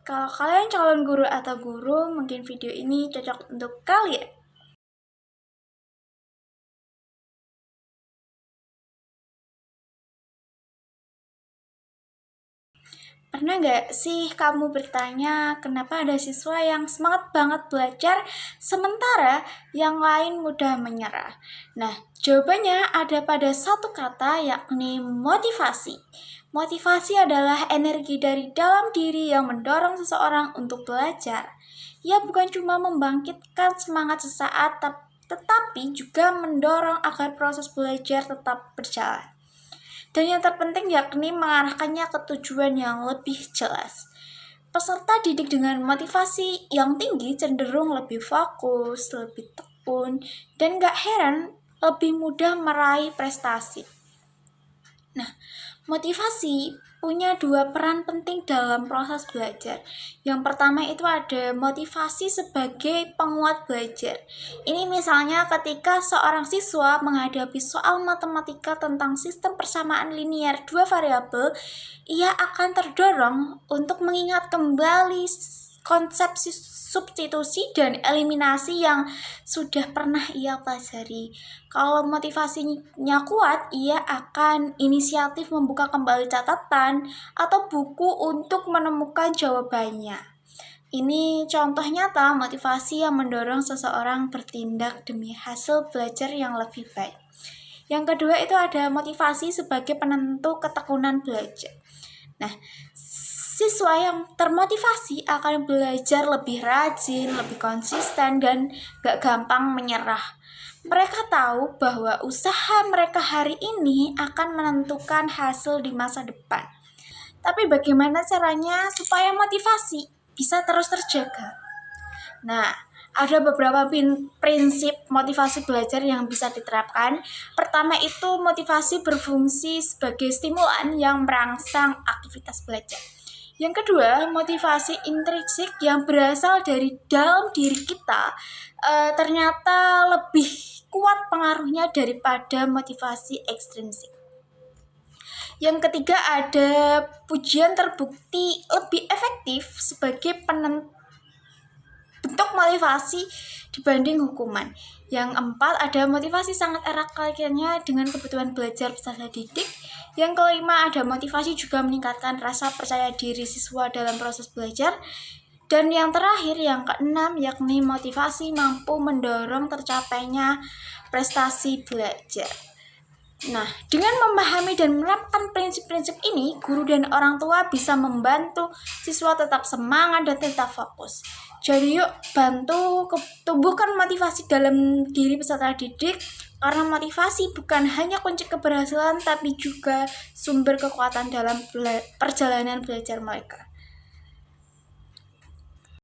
Kalau kalian calon guru atau guru, mungkin video ini cocok untuk kalian. Pernah gak sih kamu bertanya kenapa ada siswa yang semangat banget belajar sementara yang lain mudah menyerah? Nah, jawabannya ada pada satu kata, yakni motivasi. Motivasi adalah energi dari dalam diri yang mendorong seseorang untuk belajar. Ia bukan cuma membangkitkan semangat sesaat, tetapi juga mendorong agar proses belajar tetap berjalan. Dan yang terpenting yakni mengarahkannya ke tujuan yang lebih jelas. Peserta didik dengan motivasi yang tinggi cenderung lebih fokus, lebih tekun, dan gak heran lebih mudah meraih prestasi. Nah, motivasi punya dua peran penting dalam proses belajar. Yang pertama itu ada motivasi sebagai penguat belajar. Ini misalnya ketika seorang siswa menghadapi soal matematika tentang sistem persamaan linear dua variabel, ia akan terdorong untuk mengingat kembali konsep substitusi dan eliminasi yang sudah pernah ia pelajari. Kalau motivasinya kuat, ia akan inisiatif membuka kembali catatan atau buku untuk menemukan jawabannya. Ini contoh nyata motivasi yang mendorong seseorang bertindak demi hasil belajar yang lebih baik. Yang kedua itu ada motivasi sebagai penentu ketekunan belajar. Nah, siswa yang termotivasi akan belajar lebih rajin, lebih konsisten, dan gak gampang menyerah. Mereka tahu bahwa usaha mereka hari ini akan menentukan hasil di masa depan. Tapi bagaimana caranya supaya motivasi bisa terus terjaga? Nah, ada beberapa prinsip motivasi belajar yang bisa diterapkan. Pertama itu motivasi berfungsi sebagai stimulan yang merangsang aktivitas belajar. Yang kedua, motivasi intrinsik yang berasal dari dalam diri kita ternyata lebih kuat pengaruhnya daripada motivasi ekstrinsik. Yang ketiga, ada pujian terbukti lebih efektif sebagai bentuk motivasi dibanding hukuman. Yang keempat, ada motivasi sangat erat kaitannya dengan kebutuhan belajar peserta didik. Yang kelima, ada motivasi juga meningkatkan rasa percaya diri siswa dalam proses belajar. Dan yang terakhir, yang keenam, yakni motivasi mampu mendorong tercapainya prestasi belajar. Nah, dengan memahami dan menerapkan prinsip-prinsip ini, guru dan orang tua bisa membantu siswa tetap semangat dan tetap fokus. Jadi yuk bantu tumbuhkan motivasi dalam diri peserta didik, karena motivasi bukan hanya kunci keberhasilan tapi juga sumber kekuatan dalam perjalanan belajar mereka.